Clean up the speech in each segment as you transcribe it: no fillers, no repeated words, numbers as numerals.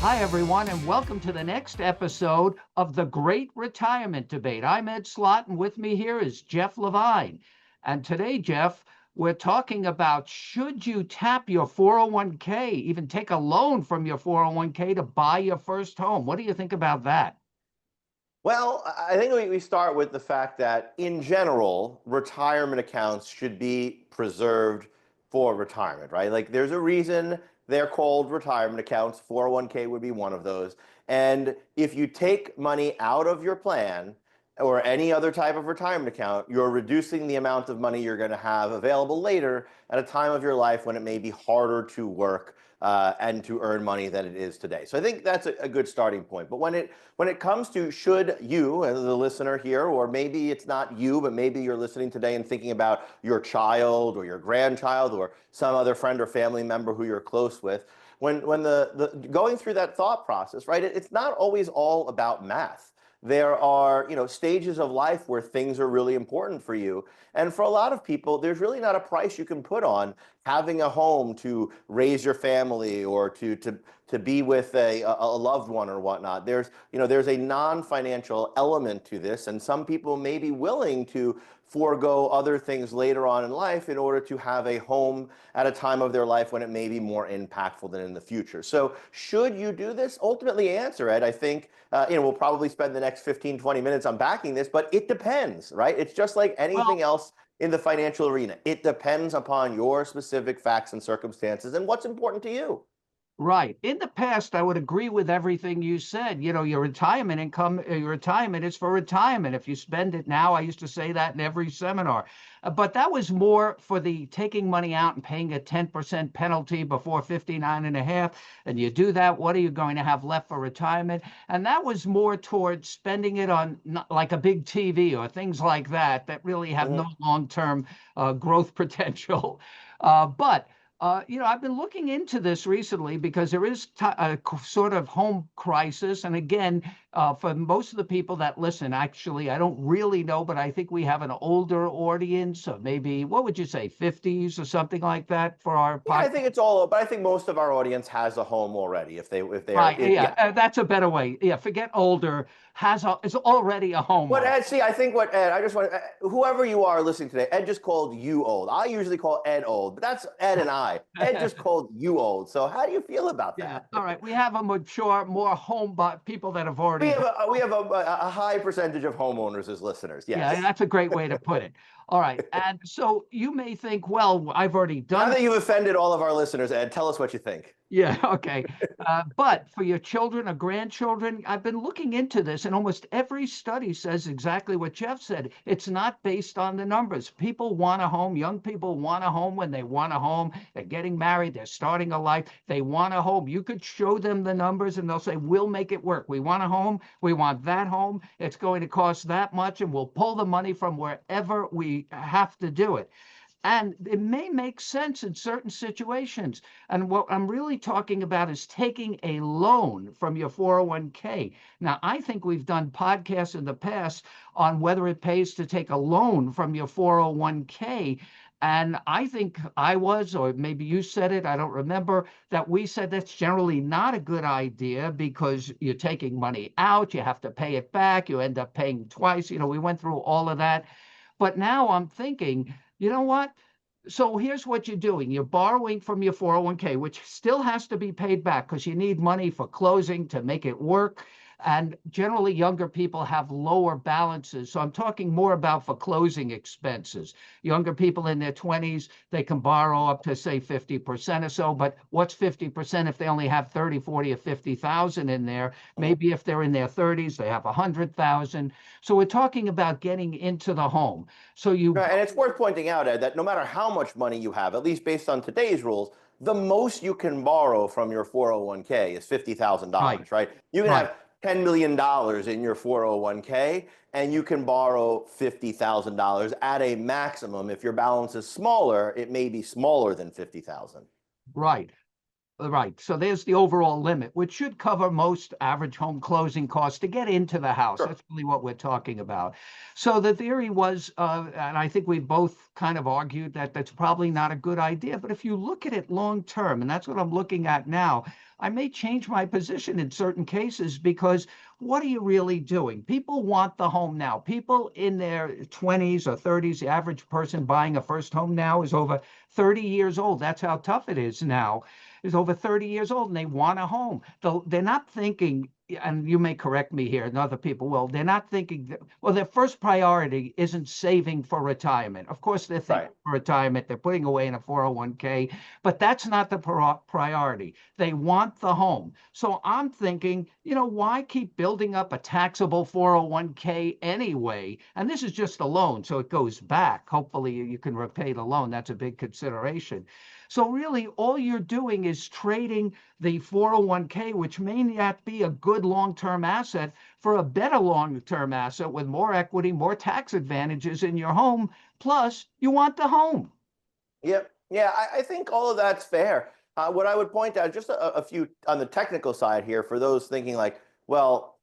Hi, everyone, and welcome to the next episode of the Great Retirement Debate. I'm Ed Slott, and with me here is Jeff Levine. And today, Jeff, we're talking about should you tap your 401k, even take a loan from your 401k to buy your first home? What do you think about that? Well, I think we start with the fact that in general, retirement accounts should be preserved for retirement, right? Like there's a reason they're called retirement accounts. 401k would be one of those. And if you take money out of your plan or any other type of retirement account, you're reducing the amount of money you're going to have available later at a time of your life when it may be harder to work and to earn money than it is today. So I think that's a good starting point. But when it comes to should you, as the listener here, or maybe it's not you, but maybe you're listening today and thinking about your child or your grandchild or some other friend or family member who you're close with, when the going through that thought process, right? It's not always all about math. There are, stages of life where things are really important for you. And for a lot of people, there's really not a price you can put on having a home to raise your family or to be with a loved one or whatnot. There's a non-financial element to this, and some people may be willing to forego other things later on in life in order to have a home at a time of their life when it may be more impactful than in the future. So should you do this? Ultimately answer it. I think, we'll probably spend the next 15, 20 minutes unpacking this, but it depends, right? It's just like anything Well, else in the financial arena. It depends upon your specific facts and circumstances and what's important to you. right. In the past, I would agree with everything you said. Your retirement income, your retirement is for retirement. If you spend it now, I used to say that in every seminar. But that was more for the taking money out and paying a 10% penalty before 59 and a half. And you do that, what are you going to have left for retirement? And that was more towards spending it on like a big TV or things like that really have no Mhm. long-term growth potential. But I've been looking into this recently because there is a sort of home crisis. And again, for most of the people that listen, actually, I don't really know, but I think we have an older audience, of maybe, what would you say, 50s or something like that for our Yeah, I podcast. think it's all, but I think most of our audience has a home already. If they are, Right. Yeah. yeah. That's a better way. Yeah. Forget older, is already a But homeowner. Ed, see, I think what Ed, I just want whoever you are listening today, Ed just called you old. I usually call Ed old, but that's Ed and I. Ed just called you old. So how do you feel about Yeah. that? All right. We have a mature, more home, but people that have We already have done. a high percentage of homeowners as listeners. Yeah, Yes. that's a great way to put it. All right. And so you may think, well, I've already Now done. that you've offended all of our listeners, Ed, tell us what you think. Yeah, okay. But for your children or grandchildren, I've been looking into this, and almost every study says exactly what Jeff said. It's not based on the numbers. People want a home. Young people want a home when they want a home. They're getting married. They're starting a life. They want a home. You could show them the numbers, and they'll say, we'll make it work. We want a home. We want that home. It's going to cost that much, and we'll pull the money from wherever we have to do it. And it may make sense in certain situations. And what I'm really talking about is taking a loan from your 401k. Now, I think we've done podcasts in the past on whether it pays to take a loan from your 401k. And I think I was, or maybe you said it, I don't remember, that we said that's generally not a good idea because you're taking money out, you have to pay it back, you end up paying twice. We went through all of that. But now I'm thinking, you know what? So here's what you're doing. You're borrowing from your 401k, which still has to be paid back because you need money for closing to make it work. And generally, younger people have lower balances. So I'm talking more about for closing expenses. Younger people in their 20s, they can borrow up to say 50% or so. But what's 50% if they only have 30, 40, or 50,000 in there? Mhm. Maybe if they're in their 30s, they have 100,000. So we're talking about getting into the home. So you Right, and it's worth pointing out, Ed, that no matter how much money you have, at least based on today's rules, the most you can borrow from your 401k is right, $50,000, right? You can right. have $10 million in your 401k, and you can borrow $50,000 at a maximum. If your balance is smaller, it may be smaller than 50,000. Right. Right. So there's the overall limit, which should cover most average home closing costs to get into the house. Sure. That's really what we're talking about. So the theory was, and I think we both kind of argued that that's probably not a good idea. But if you look at it long term, and that's what I'm looking at now, I may change my position in certain cases because what are you really doing? People want the home now. People in their 20s or 30s, the average person buying a first home now is over 30 years old. That's how tough it is now, is over 30 years old and they want a home. Though they're not thinking, and you may correct me here, and other people will, they're not thinking that, well, their first priority isn't saving for retirement. Of course, they're thinking Right. for retirement, they're putting away in a 401k, but that's not the priority. They want the home. So I'm thinking, why keep building up a taxable 401k anyway? And this is just a loan, so it goes back. Hopefully, you can repay the loan. That's a big consideration. So really, all you're doing is trading the 401k, which may not be a good long-term asset, for a better long-term asset with more equity, more tax advantages in your home. Plus, you want the home. Yep. Yeah, I think all of that's fair. What I would point out, just a few on the technical side here, for those thinking like, well,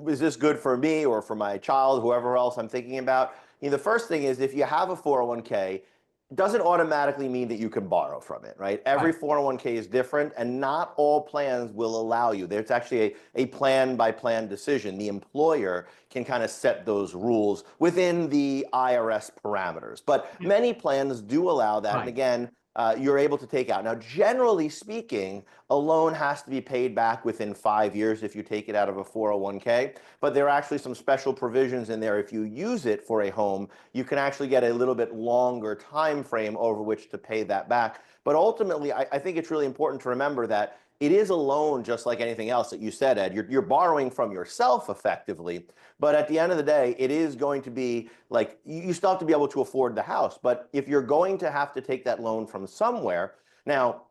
is this good for me or for my child, whoever else I'm thinking about? The first thing is if you have a 401k, it doesn't automatically mean that you can borrow from it, right? Every Right. 401k is different, and not all plans will allow you. There's actually a plan by plan decision. The employer can kind of set those rules within the IRS parameters. But Yeah. many plans do allow that. And Right. again, you're able to take out. Now, generally speaking, a loan has to be paid back within 5 years if you take it out of a 401k. But there are actually some special provisions in there. If you use it for a home, you can actually get a little bit longer time frame over which to pay that back. But ultimately, I think it's really important to remember that it is a loan just like anything else that you said, Ed. You're borrowing from yourself effectively. But at the end of the day, it is going to be like you still have to be able to afford the house. But if you're going to have to take that loan from somewhere, now,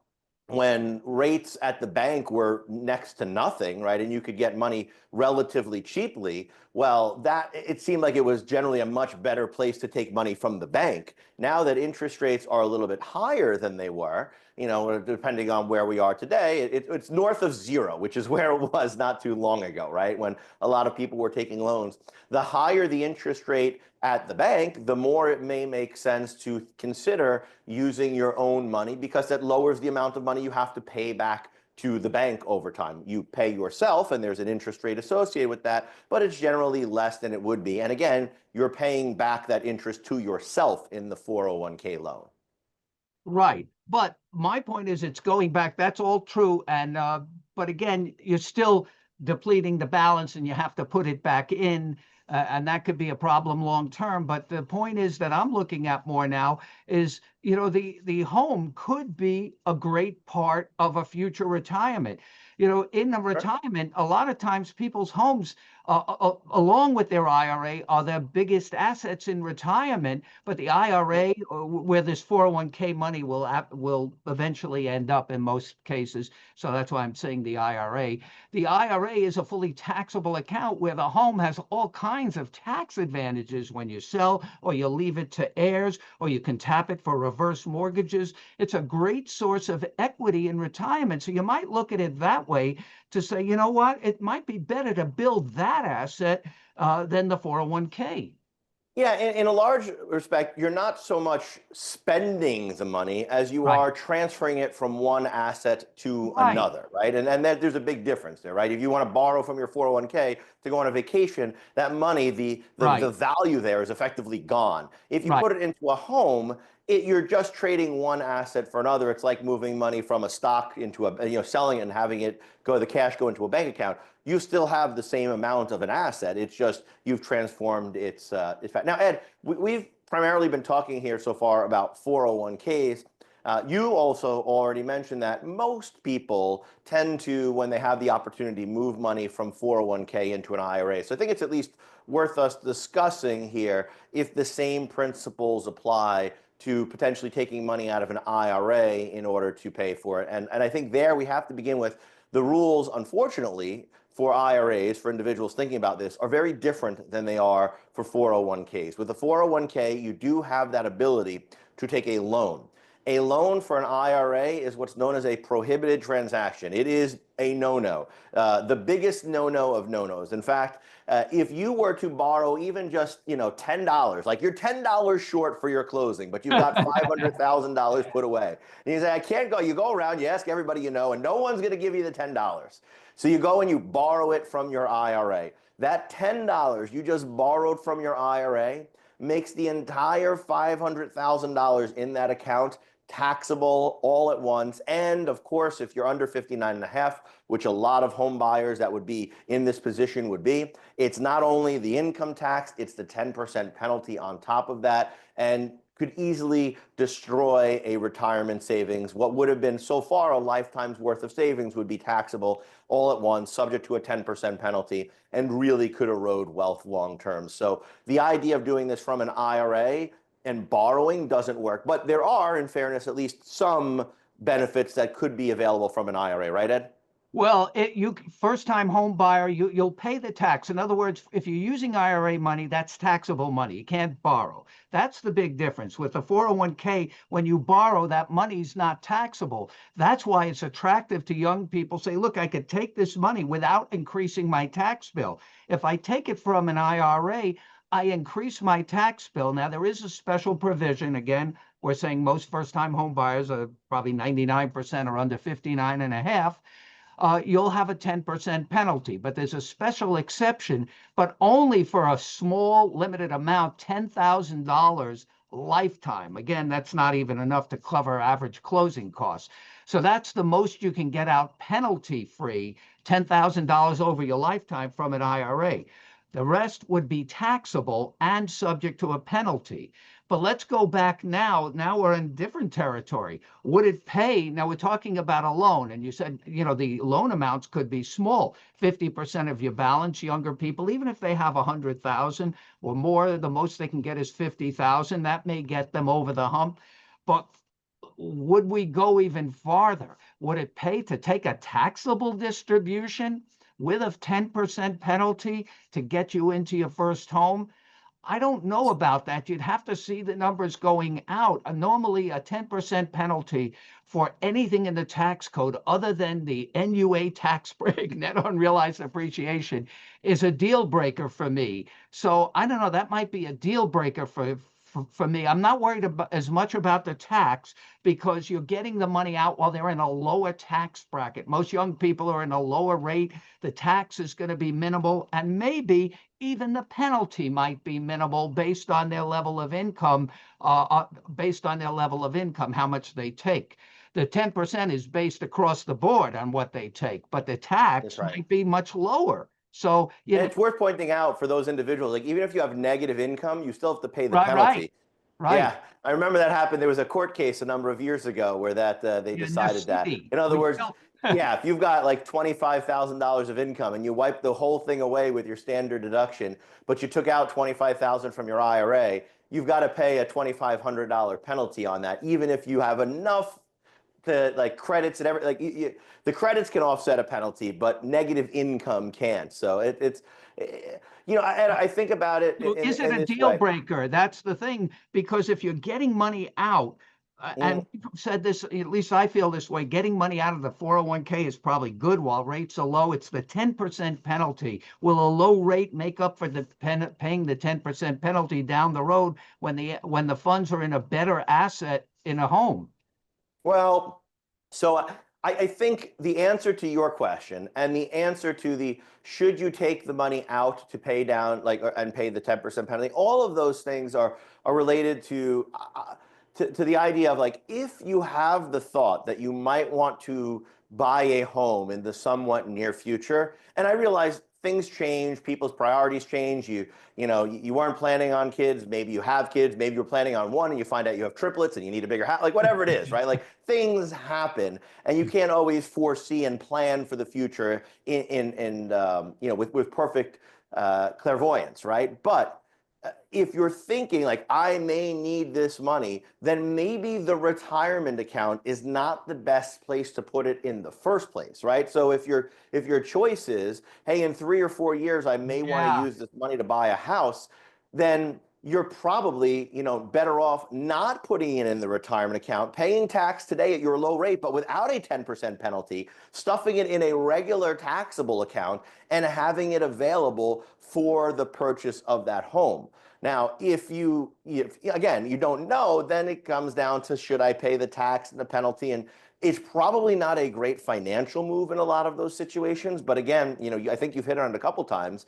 when rates at the bank were next to nothing, right, and you could get money relatively cheaply, well, that it seemed like it was generally a much better place to take money from the bank. Now that interest rates are a little bit higher than they were, depending on where we are today, it's north of zero, which is where it was not too long ago, right, when a lot of people were taking loans. The higher the interest rate at the bank, the more it may make sense to consider using your own money, because that lowers the amount of money you have to pay back to the bank over time. You pay yourself, and there's an interest rate associated with that, but it's generally less than it would be. And again, you're paying back that interest to yourself in the 401k loan. Right. But my point is it's going back. That's all true. And but again, you're still depleting the balance and you have to put it back in. And that could be a problem long term. But the point is that I'm looking at more now is, the home could be a great part of a future retirement. In the Sure. retirement, a lot of times people's homes, along with their IRA, are their biggest assets in retirement. But the IRA, where this 401k money will eventually end up in most cases, so that's why I'm saying the IRA. The IRA is a fully taxable account where the home has all kinds of tax advantages when you sell, or you leave it to heirs, or you can tap it for reverse mortgages. It's a great source of equity in retirement. So you might look at it that way to say, you know what, it might be better to build that asset than the 401k. Yeah, in a large respect, you're not so much spending the money as you Right. are transferring it from one asset to Right. another, right? And there's a big difference there, right? If you want to borrow from your 401k to go on a vacation, that money, the Right. value there is effectively gone. If you Right. put it into a home, you're just trading one asset for another. It's like moving money from a stock into selling it and having it the cash go into a bank account. You still have the same amount of an asset. It's just you've transformed its value. Now, Ed, we've primarily been talking here so far about 401ks. You also already mentioned that most people tend to, when they have the opportunity, move money from 401k into an IRA. So I think it's at least worth us discussing here if the same principles apply to potentially taking money out of an IRA in order to pay for it. And I think there we have to begin with the rules, unfortunately, for IRAs, for individuals thinking about this, are very different than they are for 401ks. With the 401k, you do have that ability to take a loan. A loan for an IRA is what's known as a prohibited transaction. It is a no-no, the biggest no-no of no-nos. In fact, if you were to borrow even just, $10, like you're $10 short for your closing, but you've got $500,000 put away, and you say, I can't go. You go around, you ask everybody you know, and no one's going to give you the $10. So you go and you borrow it from your IRA. That $10 you just borrowed from your IRA makes the entire $500,000 in that account taxable all at once. And of course, if you're under 59 and a half, which a lot of home buyers that would be in this position would be, it's not only the income tax, it's the 10% penalty on top of that, and could easily destroy a retirement savings. What would have been so far a lifetime's worth of savings would be taxable all at once, subject to a 10% penalty, and really could erode wealth long term. So the idea of doing this from an IRA and borrowing doesn't work. But there are, in fairness, at least some benefits that could be available from an IRA, right, Ed? Well, you first-time home buyer, you'll pay the tax. In other words, if you're using IRA money, that's taxable money. You can't borrow. That's the big difference. With the 401k, when you borrow, that money's not taxable. That's why it's attractive to young people. Say, look, I could take this money without increasing my tax bill. If I take it from an IRA, I increase my tax bill. Now, there is a special provision. Again, we're saying most first-time home buyers are probably 99% are under 59 and a half. You'll have a 10% penalty, but there's a special exception, but only for a small limited amount, $10,000 lifetime. Again, that's not even enough to cover average closing costs. So that's the most you can get out penalty-free, $10,000 over your lifetime from an IRA. The rest would be taxable and subject to a penalty. But let's go back now. Now we're in different territory. Would it pay? Now we're talking about a loan, and you said, the loan amounts could be small, 50% of your balance. Younger people, even if they have 100,000 or more, the most they can get is 50,000. That may get them over the hump. But would we go even farther? Would it pay to take a taxable distribution with a 10% penalty to get you into your first home? I don't know about that. You'd have to see the numbers going out. Normally, a 10% penalty for anything in the tax code other than the NUA tax break, net unrealized appreciation, is a deal breaker for me. So I don't know. That might be a deal breaker for me. I'm not worried as much about the tax because you're getting the money out while they're in a lower tax bracket. Most young people are in a lower rate. The tax is going to be minimal, and maybe even the penalty might be minimal based on their level of income, how much they take. The 10% is based across the board on what they take, but the tax might be much lower. So and it's worth pointing out for those individuals, like even if you have negative income, you still have to pay the penalty. Right. Yeah, I remember that happened. There was a court case a number of years ago where they decided that. In other words, yeah, if you've got like $25,000 of income and you wipe the whole thing away with your standard deduction, but you took out $25,000 from your IRA, you've got to pay a $2,500 penalty on that, even if you have enough to like credits and everything. The credits can offset a penalty, but negative income can't. So I think about it. Is it a deal breaker? That's the thing, because if you're getting money out, and people said this, at least I feel this way, getting money out of the 401k is probably good while rates are low. It's the 10% penalty. Will a low rate make up for the paying the 10% penalty down the road when the funds are in a better asset in a home? Well, so I think the answer to your question and the answer to the should you take the money out to pay down and pay the 10% penalty, all of those things are related to the idea of like if you have the thought that you might want to buy a home in the somewhat near future, and I realize things change, people's priorities change. You weren't planning on kids, maybe you have kids, maybe you're planning on one and you find out you have triplets and you need a bigger house, like whatever it is, right? Like things happen and you can't always foresee and plan for the future with perfect clairvoyance, right? But if you're thinking like I may need this money, then maybe the retirement account is not the best place to put it in the first place, right? So if your choice is, hey, in 3 or 4 years I may want to use this money to buy a house, then you're probably, better off not putting it in the retirement account, paying tax today at your low rate, but without a 10% penalty, stuffing it in a regular taxable account and having it available for the purchase of that home. Now, if again, you don't know, then it comes down to, should I pay the tax and the penalty? And it's probably not a great financial move in a lot of those situations. But again, I think you've hit on it a couple times.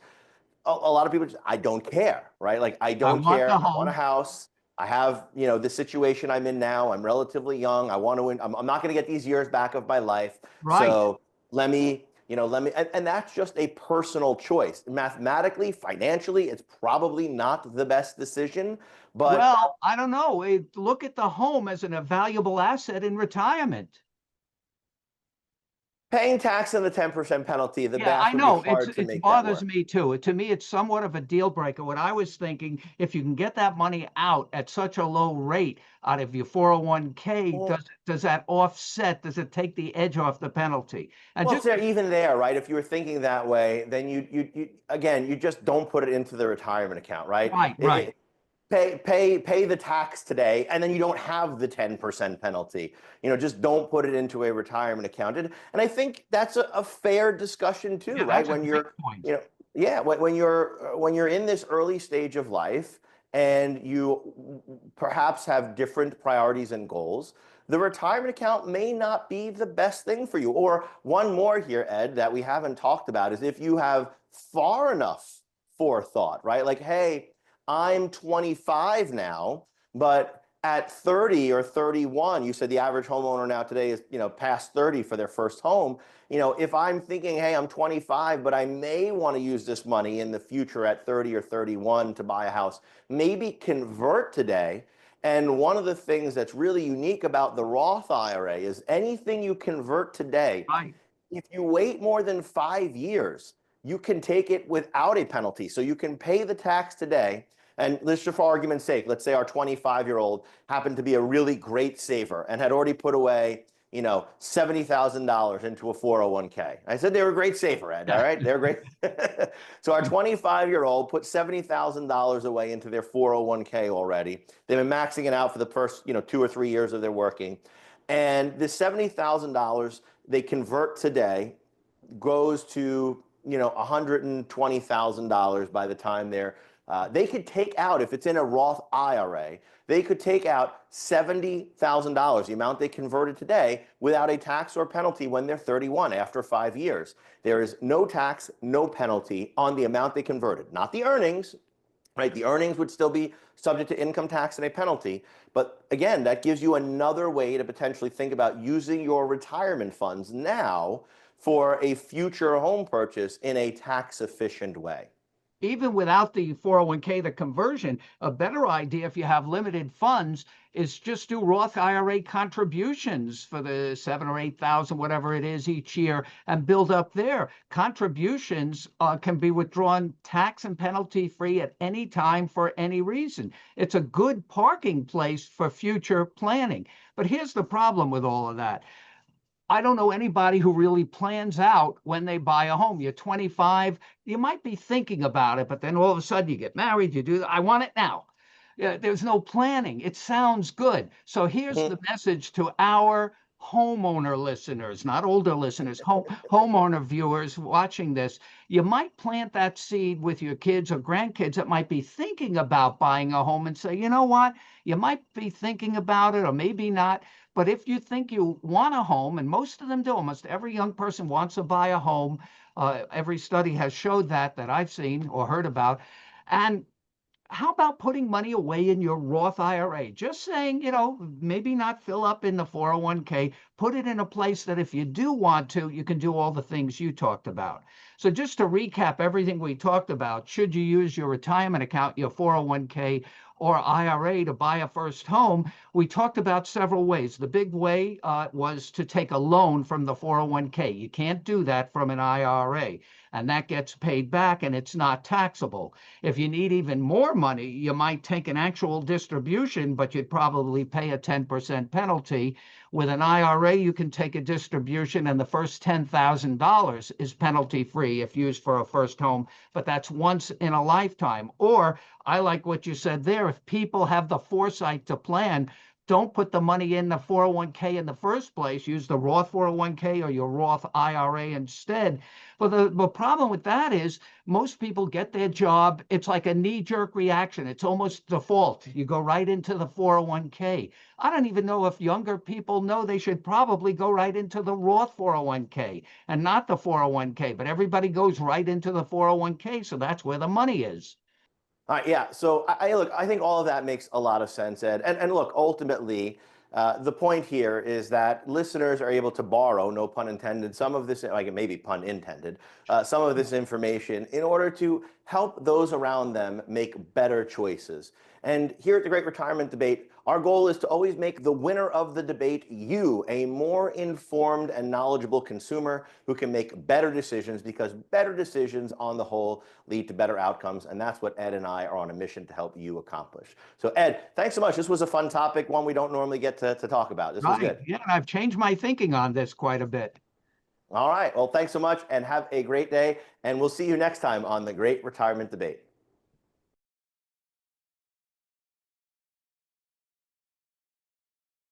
A lot of people just, I don't care, right? Like, I I don't want care. the I want a home. house. I have, the situation I'm in now. I'm relatively young. I want to, I'm not going to get these years back of my life. Right. So and that's just a personal choice. Mathematically, financially, it's probably not the best decision, but Well, I don't know. Look at the home as a valuable asset in retirement. paying tax and the 10% penalty, the Yeah, math I would be know. hard to It make that bothers work. me too. To me, it's somewhat of a deal breaker. What I was thinking, if you can get that money out at such a low rate out of your 401k, Well, does that offset? Does it take the edge off the penalty? And Well, just it's there even there, right? If you were thinking that way, then you again, you just don't put it into the retirement account, right? right, right. Pay the tax today, and then you don't have the 10% penalty. Just don't put it into a retirement account. And I think that's a fair discussion too, Yeah, right? that's a When great you're, point. yeah, when you're in this early stage of life and you perhaps have different priorities and goals, the retirement account may not be the best thing for you. Or one more here, Ed, that we haven't talked about is if you have far enough forethought, right? Like, hey, I'm 25 now, but at 30 or 31, you said the average homeowner now today is, past 30 for their first home. If I'm thinking, hey, I'm 25, but I may want to use this money in the future at 30 or 31 to buy a house, maybe convert today. And one of the things that's really unique about the Roth IRA is anything you convert today, Right. if you wait more than 5 years, you can take it without a penalty. So you can pay the tax today. And let's just, for argument's sake, let's say our 25-year-old happened to be a really great saver and had already put away, $70,000 into a 401k. I said they were a great saver, Ed. All right, they're great. So our 25-year-old put $70,000 away into their 401k already. They've been maxing it out for the first, 2 or 3 years of their working. And the $70,000 they convert today goes to, $120,000 by the time they could take out, if it's in a Roth IRA, they could take out $70,000, the amount they converted today, without a tax or penalty when they're 31 after 5 years. There is no tax, no penalty on the amount they converted, not the earnings, right? The earnings would still be subject to income tax and a penalty. But again, that gives you another way to potentially think about using your retirement funds now for a future home purchase in a tax efficient way. Even without the 401k, the conversion, a better idea if you have limited funds is just do Roth IRA contributions for the 7 or 8,000, whatever it is each year, and build up there. Contributions can be withdrawn tax and penalty free at any time for any reason. It's a good parking place for future planning. But here's the problem with all of that. I don't know anybody who really plans out when they buy a home. You're 25, you might be thinking about it, but then all of a sudden you get married, I want it now. Yeah, there's no planning. It sounds good. So here's the message to our homeowner listeners, not older listeners, homeowner viewers watching this. You might plant that seed with your kids or grandkids that might be thinking about buying a home and say, you know what? You might be thinking about it or maybe not. But if you think you want a home, and most of them do, almost every young person wants to buy a home. Every study has showed that I've seen or heard about. And how about putting money away in your Roth IRA? Just saying, maybe not fill up in the 401k, put it in a place that if you do want to, you can do all the things you talked about. So just to recap everything we talked about, should you use your retirement account, your 401k or IRA to buy a first home? We talked about several ways. The big way was to take a loan from the 401k. You can't do that from an IRA, and that gets paid back and it's not taxable. If you need even more money, you might take an actual distribution, but you'd probably pay a 10% penalty. With an IRA, you can take a distribution and the first $10,000 is penalty free if used for a first home, but that's once in a lifetime. Or I like what you said there. If people have the foresight to plan, don't put the money in the 401k in the first place. Use the Roth 401k or your Roth IRA instead. But the problem with that is most people get their job. It's like a knee-jerk reaction. It's almost default. You go right into the 401k. I don't even know if younger people know they should probably go right into the Roth 401k and not the 401k. But everybody goes right into the 401k, so that's where the money is. All right, yeah. So look, I think all of that makes a lot of sense, Ed. And look, ultimately, the point here is that listeners are able to borrow, no pun intended, some of this, like maybe pun intended, some of this information in order to help those around them make better choices. And here at the Great Retirement Debate, our goal is to always make the winner of the debate you a more informed and knowledgeable consumer who can make better decisions, because better decisions on the whole lead to better outcomes. And that's what Ed and I are on a mission to help you accomplish. So Ed, thanks so much. This was a fun topic, one we don't normally get to talk about. This was Right. good. Yeah, and I've changed my thinking on this quite a bit. All right. Well, thanks so much and have a great day. And we'll see you next time on the Great Retirement Debate.